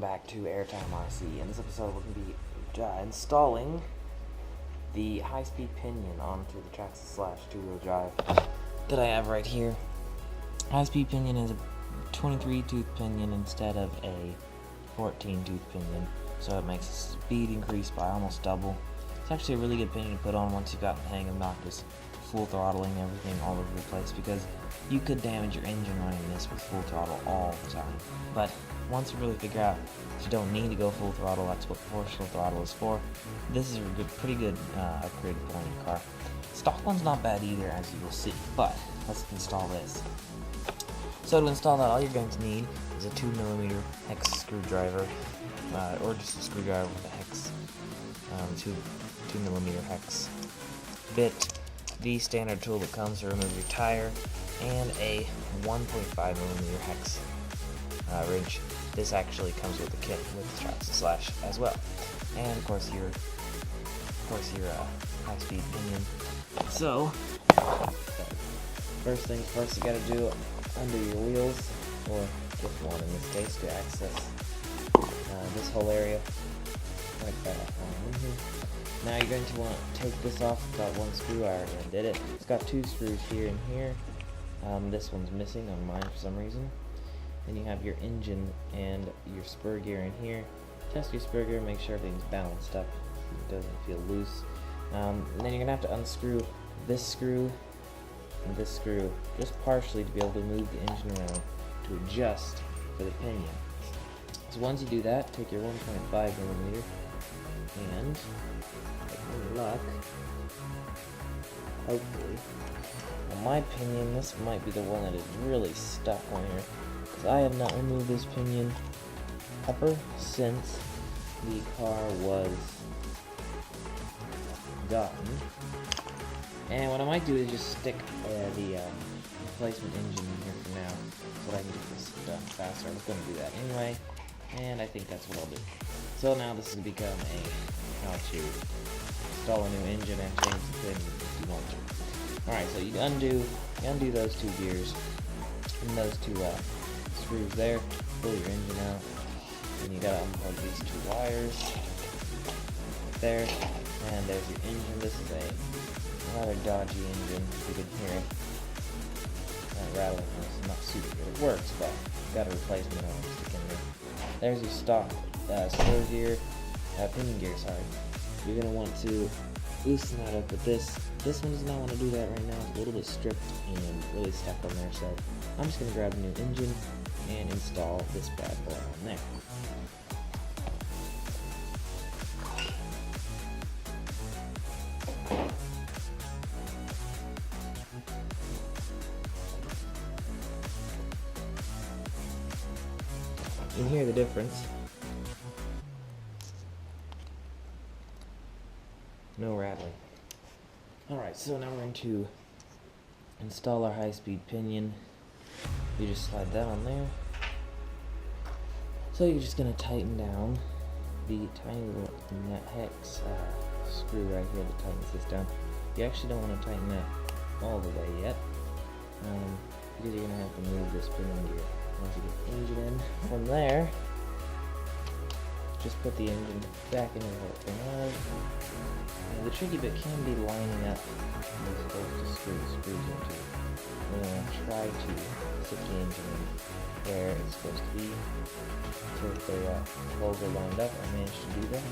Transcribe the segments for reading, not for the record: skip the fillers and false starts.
back to Airtime RC. In this episode, we're going to be installing the High Speed Pinon onto the Traxxas Slash two-wheel drive that I have right here. High Speed Pinon is a 23-tooth pinion instead of a 14-tooth pinion, so it makes the speed increase by almost double. It's actually a really good pinion to put on once you've gotten the hang of not just full throttling everything all over the place, because you could damage your engine running this with full throttle all the time. But once you really figure out that you don't need to go full throttle, that's what forceful throttle is for, this is a pretty good upgrade to put on your car. Stock one's not bad either, as you will see, but let's install this. So to install that, all you're going to need is a 2mm hex screwdriver, or just a screwdriver with a hex, 2mm hex bit, the standard tool that comes to remove your tire, and a 1.5mm hex wrench. This actually comes with the kit with the Traxxas Slash as well, and of course your high speed pinion. So first things first, you gotta do undo your wheels, or just one in this case, to access this whole area like that. Now you're going to want to take this off. It's got one screw. I already undid it. It's got two screws here and here. This one's missing on mine for some reason. Then you have your engine and your spur gear in here. Test your spur gear, make sure everything's balanced up, it doesn't feel loose. And then you're gonna have to unscrew this screw and this screw just partially to be able to move the engine around to adjust for the pinion. So once you do that, take your 1.5mm and, with any luck, hopefully, on my pinion, this might be the one that is really stuck on here, because I have not removed this pinion ever since the car was gotten. And what I might do is just stick the replacement engine in here for now, so that I can get this done faster. I'm going to do that anyway, and I think that's what I'll do. So now this has become a how to install a new engine and change the pinion if you want to. Alright, so you undo those two gears and those two screws there, pull your engine out, and you gotta unplug these two wires there, and there's your engine. This is a rather dodgy engine, if you can hear it. Rattling, it's not super good. It works, but you've got a replacement on it stick in there. There's your stock spur gear, pinion gear, sorry. You're going to want to loosen that up with this. This one does not want to do that right now. It's a little bit stripped and really stuck on there, so I'm just going to grab a new engine and install this bad boy on there. You can hear the difference. No rattling. Alright, so now we're going to install our high-speed pinion. You just slide that on there. So you're just going to tighten down the tiny little hex screw right here that tightens this down. You actually don't want to tighten that all the way yet, because you're going to have to move this pinion gear once you get the engine in. From there, just put the engine back into where it belongs. The tricky bit can be lining up where you're supposed to screw the screws into. We're going to try to stick the engine in where it's supposed to be. So if the holes are lined up, I managed to do that.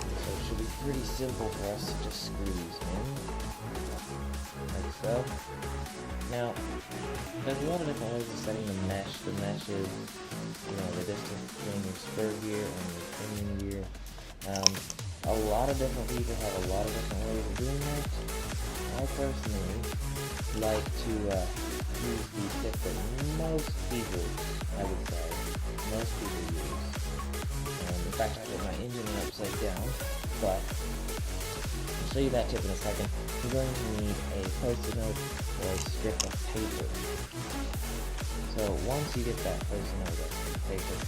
So it should be pretty simple for us to just screw these in, like so. Now, there's a lot of different ways of setting the mesh. The mesh is, the distance between your spur gear and your pinion gear. A lot of different people have a lot of different ways of doing that. I personally like to use the tip that most people, I would say, use. In fact, I did my engine upside down, but I'll show you that tip in a second. You're going to need a post-it note or a strip of paper. So once you get that post-it note or strip of paper,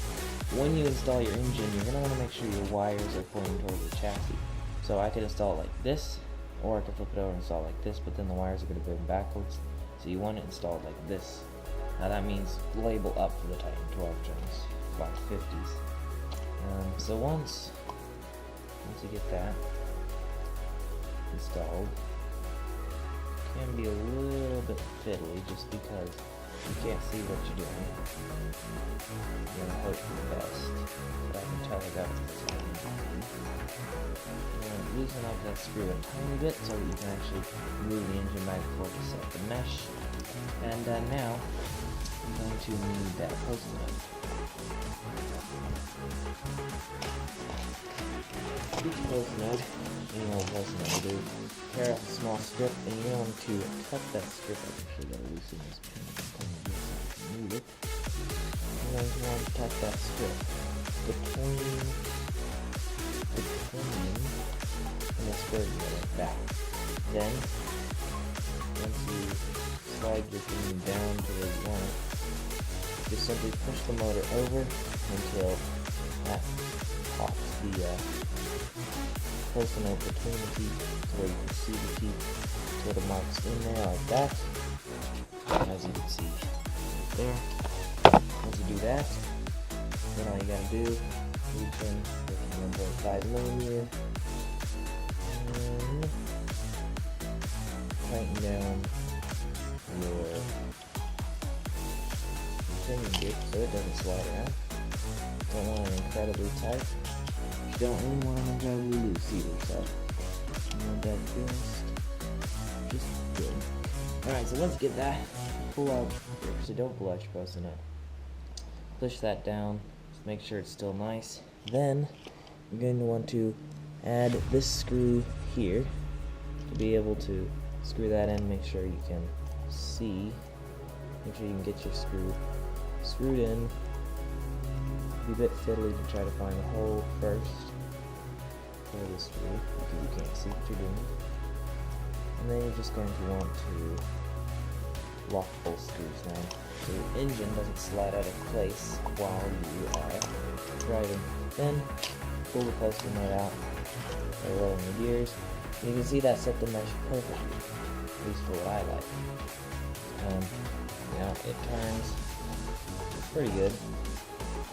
when you install your engine, you're going to want to make sure your wires are pointing towards the chassis. So I could install it like this, or I could flip it over and install it like this, but then the wires are going to bend backwards. So you want it installed like this. Now that means label up for the Titan 12 turns, 550s. So once you get that installed, it can be a little bit fiddly just because you can't see what you're doing. You're gonna hope for the best, but I can tell I got it this time. You're gonna loosen up that screw a tiny bit so that you can actually move the engine back before to set the mesh. And now I'm going to need that post-it note. Each post-it note, any old post-it note will do, tear off a small strip, and you're going to cut that strip. I actually got to loosen this pin. Move it. You're going to want to cut that strip between and the square like that. Then, once you slide your thing down to where you want it, just simply push the motor over until that pops the post-it note between the teeth to where you can see the teeth, so the marks in there like that, as you can see right there. Once you do that, then all you gotta do, reach in with 1.5mm and tighten down your pinion grip so it doesn't slide around. Don't want it incredibly tight. You don't really want it incredibly loose either, so you want that just good. Alright, so once you get that, pull out, actually don't pull out your post-it note. Push that down, just make sure it's still nice. Then, you're going to want to add this screw here to be able to screw that in, make sure you can see, make sure you can get your screw screwed in. Be a bit fiddly to try to find the hole first for the screw because you can't see what you're doing. And then you're just going to want to lock both screws down so your engine doesn't slide out of place while you are driving. Then pull the post-it note out by rolling the gears. And you can see that set the mesh perfectly, at least for what I like. Now it turns pretty good.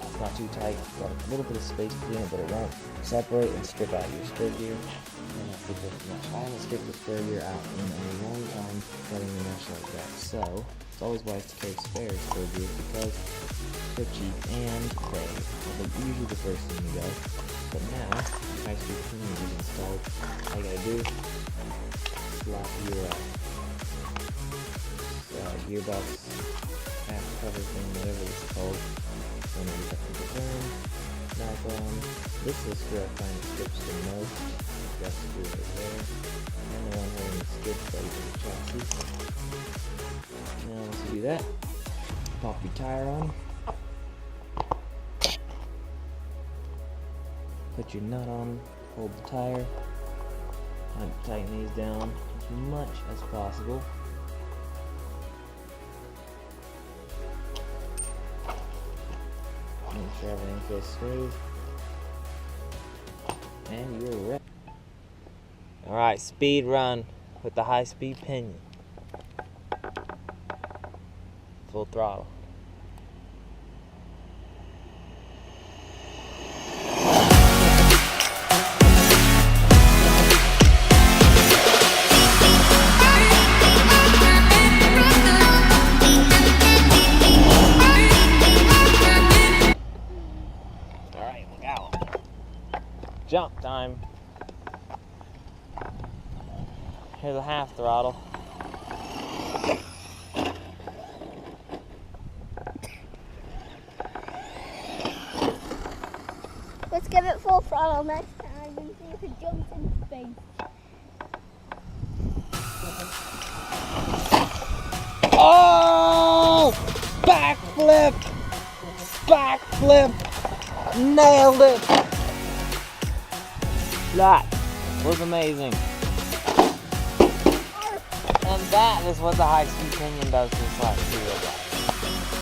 It's not too tight, got a little bit of space between it, but it won't separate and strip out your spur gear. And that's the difference. I haven't stripped the spur gear out in a long time cutting the mesh like that, so it's always wise to carry spare spur gears because they're cheap and they are usually the first thing you go. But now, High Speed Pinon is installed. All you gotta do is slap your gearbox half cover thing, whatever it's called. When you get the turn, back on. This is where I find the strips the most. That screw right there. And the one holding the skid plate of the chassis. Now once you do that, pop your tire on. Put your nut on, hold the tire. Tighten these down as much as possible. Make sure everything feels smooth. And you're ready. Alright, speed run with the High Speed Pinon. Full throttle. Jump time. Here's a half throttle. Let's give it full throttle next time and see if it jumps in space. Oh! Backflip! Backflip! Nailed it! That was amazing. And that is what the High Speed Pinon does to Slash 2 robot.